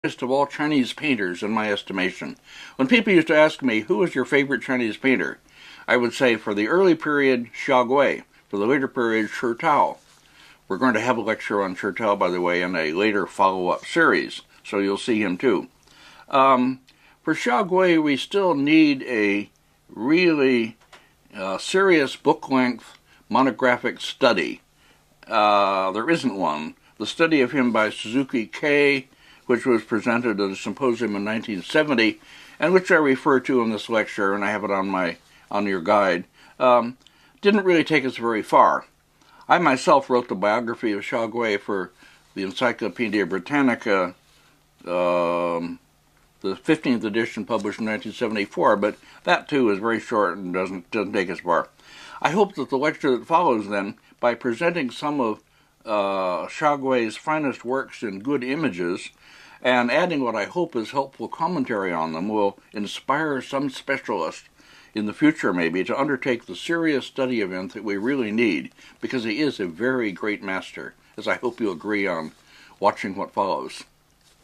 Of all Chinese painters in my estimation. When people used to ask me, who is your favorite Chinese painter? I would say for the early period, Xiaogui. For the later period, Shi Tao. We're going to have a lecture on Shi Tao, by the way, in a later follow-up series, so you'll see him too. For Xiaogui, we still need a really serious book-length monographic study. There isn't one. The study of him by Suzuki K, which was presented at a symposium in 1970, and which I refer to in this lecture, and I have it on your guide, didn't really take us very far. I myself wrote the biography of Xiaogui for the Encyclopedia Britannica, the 15th edition published in 1974, but that too is very short and doesn't take us far. I hope that the lecture that follows then, by presenting some of Xiaogui's finest works in good images, and adding what I hope is helpful commentary on them, will inspire some specialist in the future maybe to undertake the serious study of him that we really need, because he is a very great master, as I hope you'll agree on watching what follows.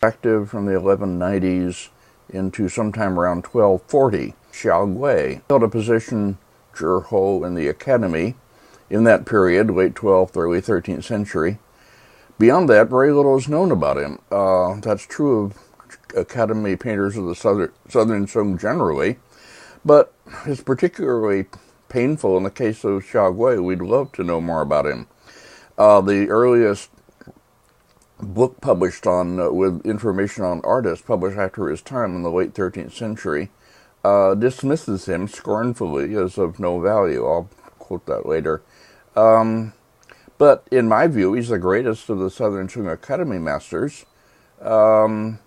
Active from the 1190s into sometime around 1240, Xiaogui held a position Zhiho in the academy in that period, late 12th, early 13th century. Beyond that, very little is known about him. That's true of academy painters of the Southern Song generally, but it's particularly painful in the case of Xiaogui. We'd love to know more about him. The earliest book published with information on artists, published after his time in the late 13th century, dismisses him scornfully as of no value. I'll quote that later. But in my view, he's the greatest of the Southern Song Academy masters. To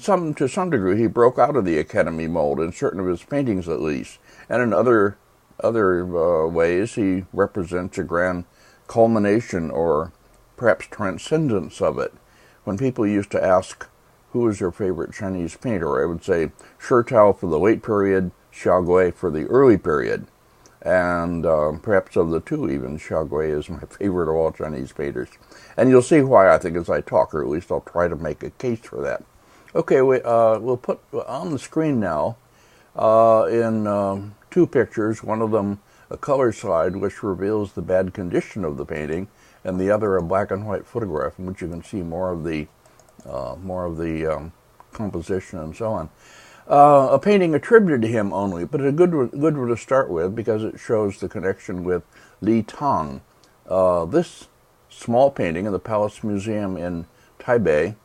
some degree, he broke out of the academy mold in certain of his paintings, at least, and in other ways, he represents a grand culmination or perhaps transcendence of it. When people used to ask, "Who is your favorite Chinese painter?" I would say Shi Tao for the late period, Xiaogui for the early period. And perhaps of the two even, Xiaogui is my favorite of all Chinese painters. And you'll see why, I think, as I talk, or at least I'll try to make a case for that. Okay, we'll put on the screen now in two pictures, one of them a color slide which reveals the bad condition of the painting, and the other a black and white photograph in which you can see more of the composition and so on. A painting attributed to him only, but a good one to start with because it shows the connection with Li Tang. This small painting in the Palace Museum in Taipei,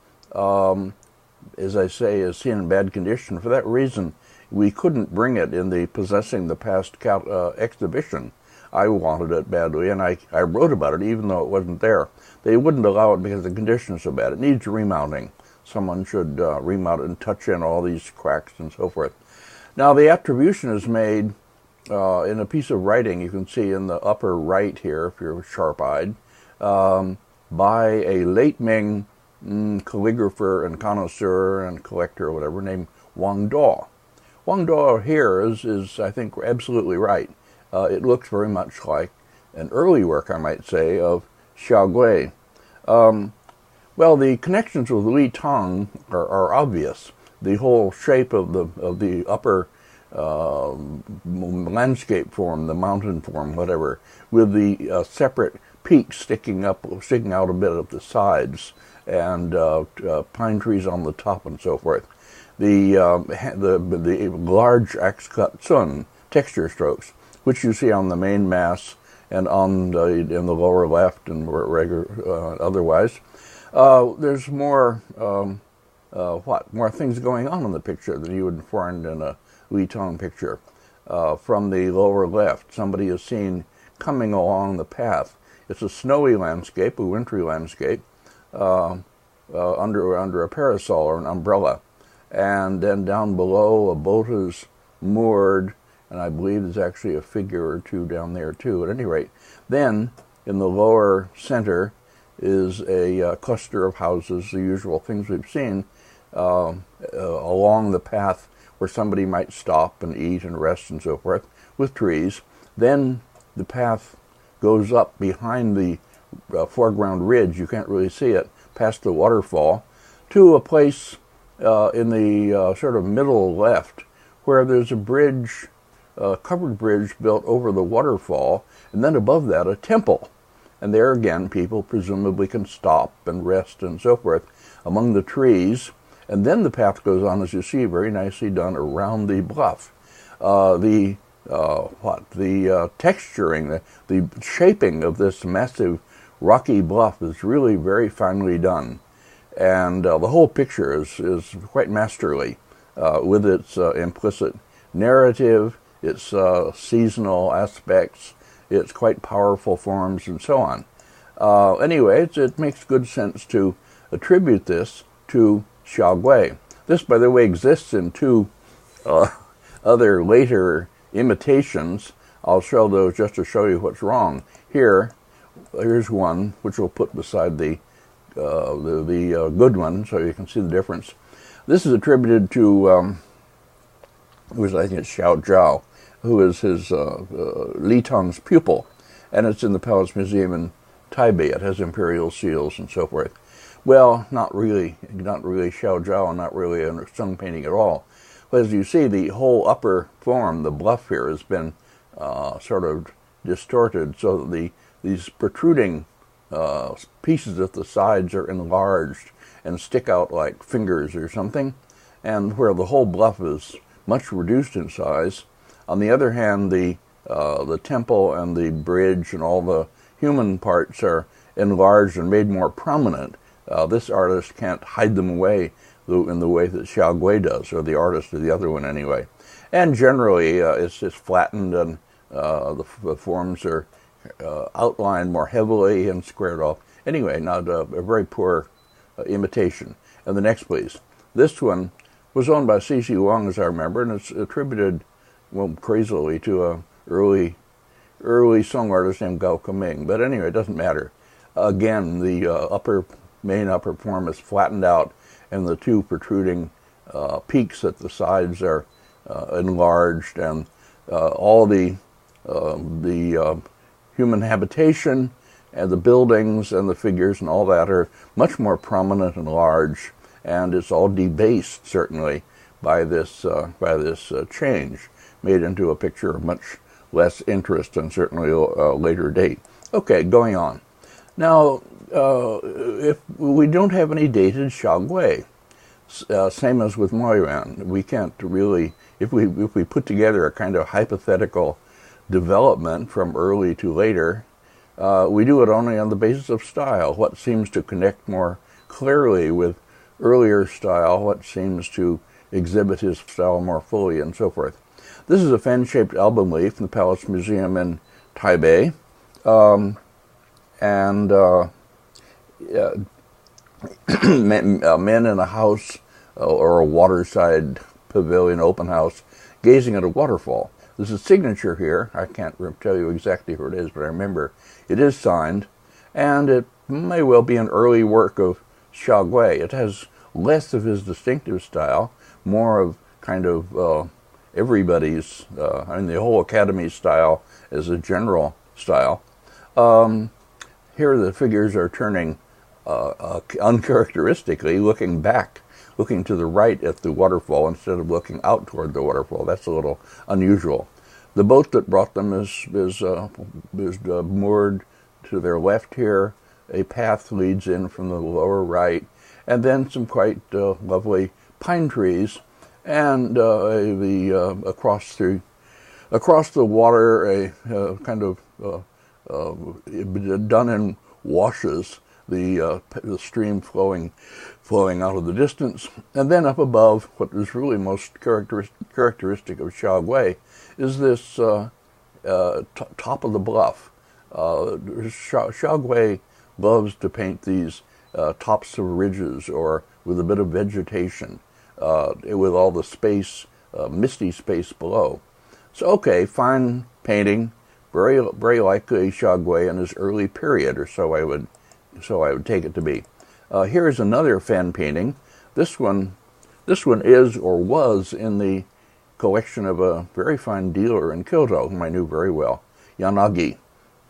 as I say, is seen in bad condition. For that reason, we couldn't bring it in the Possessing the Past exhibition. I wanted it badly, and I wrote about it even though it wasn't there. They wouldn't allow it because the condition is so bad. It needs remounting. Someone should remount it and touch in all these cracks and so forth. Now, the attribution is made in a piece of writing you can see in the upper right here, if you're sharp-eyed, by a late Ming calligrapher and connoisseur and collector or whatever named Wang Dao. Wang Dao here is I think, absolutely right. It looks very much like an early work, I might say, of Xiaogui. Well, the connections with Li Tang are obvious. The whole shape of the upper landscape form, the mountain form, whatever, with the separate peaks sticking out a bit of the sides, and pine trees on the top, and so forth. The large axe-cut sun texture strokes, which you see on the main mass and in the lower left and otherwise. There's more things going on in the picture than you would find in a Li Tang picture. From the lower left, somebody is seen coming along the path. It's a snowy landscape, a wintry landscape, under a parasol or an umbrella. And then down below, a boat is moored, and I believe there's actually a figure or two down there too. At any rate, then in the lower center is a cluster of houses, the usual things we've seen, along the path where somebody might stop and eat and rest and so forth, with trees. Then the path goes up behind the foreground ridge. You can't really see it, past the waterfall, to a place in the sort of middle left where there's a bridge, covered bridge built over the waterfall, and then above that a temple. And there again, people presumably can stop and rest and so forth among the trees. And then the path goes on, as you see, very nicely done around the bluff. The texturing, the shaping of this massive rocky bluff is really very finely done. And the whole picture is quite masterly with its implicit narrative, its seasonal aspects, its quite powerful forms, and so on. Anyway, it makes good sense to attribute this to Xiaogui. This, by the way, exists in two other later imitations. I'll show those just to show you what's wrong. Here's one, which we'll put beside the good one, so you can see the difference. This is attributed to, I think it's Xiao Zhao, who is his Li Tong's pupil, and it's in the Palace Museum in Taipei. It has imperial seals and so forth. Well, not really Xiao Zhao, not really a Sung painting at all. But as you see, the whole upper form, the bluff here, has been sort of distorted, so that these protruding pieces at the sides are enlarged and stick out like fingers or something, and where the whole bluff is much reduced in size. On the other hand, the temple and the bridge and all the human parts are enlarged and made more prominent. This artist can't hide them away in the way that Xiaogui does, or the artist of the other one anyway. And generally, it's just flattened, and the forms are outlined more heavily and squared off. Anyway, not a very poor imitation. And the next, please. This one was owned by C.C. Wang, as I remember, and it's attributed, well, crazily to a early Song artist named Gao Kaming. But anyway, it doesn't matter. Again, the main upper form is flattened out, and the two protruding peaks at the sides are enlarged, and all the human habitation and the buildings and the figures and all that are much more prominent and large, and it's all debased, certainly, by this change, made into a picture of much less interest and certainly a later date. Okay, going on. Now, if we don't have any dated Xiaogui, same as with Moyuan, we can't really, if we put together a kind of hypothetical development from early to later, we do it only on the basis of style. What seems to connect more clearly with earlier style, what seems to exhibit his style more fully, and so forth. This is a fan-shaped album leaf in the Palace Museum in Taipei, and men in a house or a waterside pavilion, open house, gazing at a waterfall. There's a signature here. I can't tell you exactly who it is, but I remember it is signed, and it may well be an early work of Xiaogui. It has less of his distinctive style, more of kind of everybody's, the whole Academy style as a general style. Here the figures are turning uncharacteristically, looking back, looking to the right at the waterfall instead of looking out toward the waterfall. That's a little unusual. The boat that brought them is moored to their left here. A path leads in from the lower right, and then some quite lovely pine trees, and across the water, a kind of done in washes, the stream flowing out of the distance. And then up above, what is really most characteristic of Xiaogui is this top of the bluff. Xiaogui loves to paint these tops of ridges, or with a bit of vegetation, with all the space, misty space below. So, okay, fine painting, very likely Xiaogui in his early period, or so I would take it to be. Here is another fan painting. This one is or was in the collection of a very fine dealer in Kyoto, whom I knew very well, Yanagi.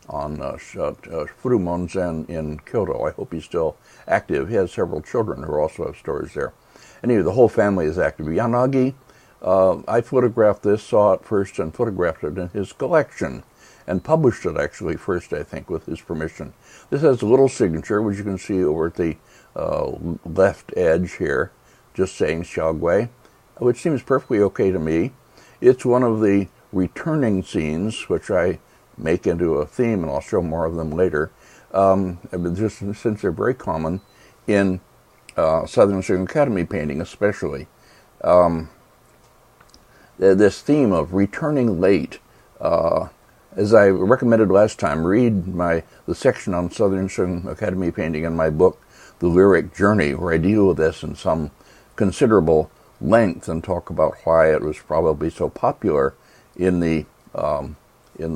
Furumonzen in Kyoto. I hope he's still active. He has several children who also have stores there. Anyway, the whole family is active. Yanagi, I photographed this, saw it first, and photographed it in his collection, and published it actually first, I think, with his permission. This has a little signature, which you can see over at the left edge here, just saying Xiaogui, which seems perfectly okay to me. It's one of the returning scenes, which I make into a theme, and I'll show more of them later, just since they're very common in Southern Sing Academy painting especially. This theme of returning late, as I recommended last time, read the section on Southern Sing Academy painting in my book, The Lyric Journey, where I deal with this in some considerable length and talk about why it was probably so popular in the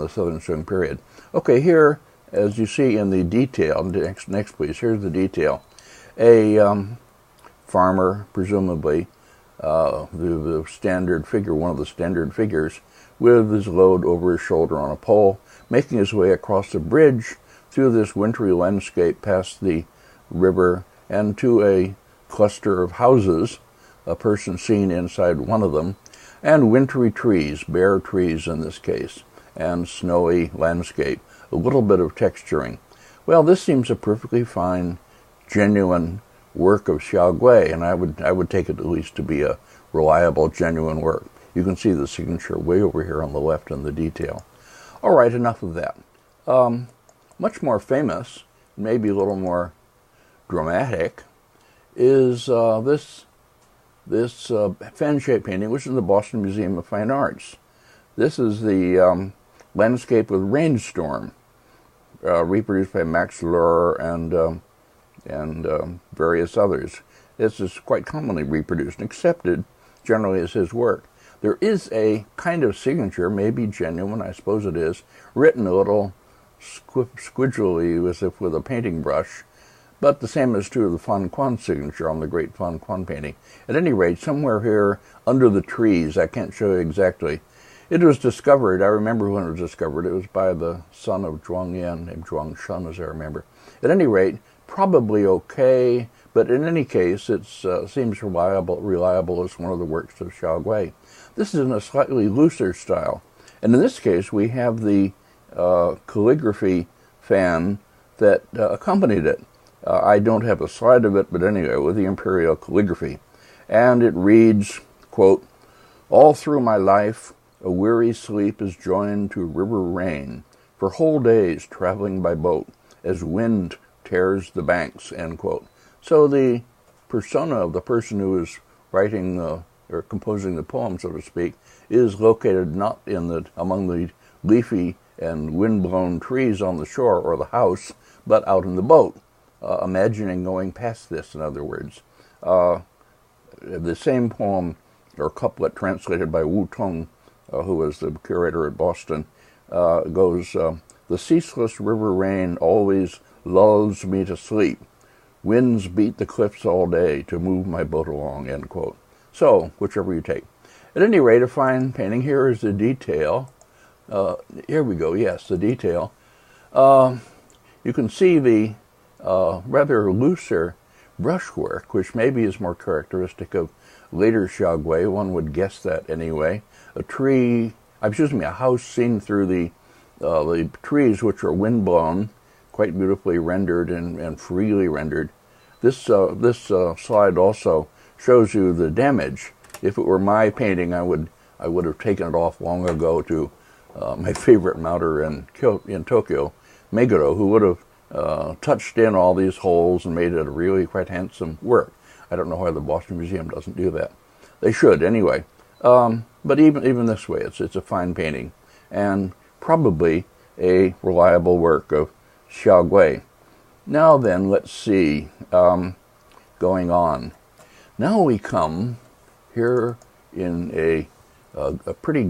Southern Sing period. Okay, here, as you see in the detail, next please, here's the detail. A farmer, presumably, the standard figure, one of the standard figures, with his load over his shoulder on a pole, making his way across the bridge through this wintry landscape past the river and to a cluster of houses, a person seen inside one of them, and wintry trees, bare trees in this case, and snowy landscape, a little bit of texturing. Well, this seems a perfectly fine, genuine work of Xiaogui, and I would take it at least to be a reliable, genuine work. You can see the signature way over here on the left in the detail. All right, enough of that. Much more famous, maybe a little more dramatic, is this fan-shaped painting, which is in the Boston Museum of Fine Arts. This is the landscape with rainstorm, reproduced by Max Luhr and various others. This is quite commonly reproduced and accepted generally as his work. There is a kind of signature, maybe genuine, I suppose it is, written a little squidgily as if with a painting brush, but the same is true of the Fan Quan signature on the great Fan Quan painting. At any rate, somewhere here under the trees, I can't show you exactly, it was discovered, I remember when it was discovered, it was by the son of Zhuang Yan, named Zhuang Shun, as I remember. At any rate, probably okay, but in any case, it seems reliable as one of the works of Xiaogui. This is in a slightly looser style, and in this case, we have the calligraphy fan that accompanied it. I don't have a slide of it, but anyway, with the imperial calligraphy. And it reads, quote, "All through my life, a weary sleep is joined to river rain, for whole days traveling by boat, as wind tears the banks," end quote. So the persona of the person who is writing or composing the poem, so to speak, is located not among the leafy and wind-blown trees on the shore or the house, but out in the boat, imagining going past this, in other words. The same poem, or couplet translated by Wu Tong, who was the curator at Boston, goes, "The ceaseless river rain always lulls me to sleep. Winds beat the cliffs all day to move my boat along," end quote. So, whichever you take. At any rate, a fine painting. Here is the detail. Here we go, yes, the detail. You can see the rather looser brushwork, which maybe is more characteristic of later Xiaogui. One would guess that anyway. A house seen through the trees, which are windblown, quite beautifully rendered and freely rendered. This slide also shows you the damage. If it were my painting, I would have taken it off long ago to my favorite mounter in Tokyo, Meguro, who would have touched in all these holes and made it a really quite handsome work. I don't know why the Boston Museum doesn't do that. They should anyway. But even this way, it's a fine painting, and probably a reliable work of Xiaogui. Now then, let's see, going on. Now we come here in a pretty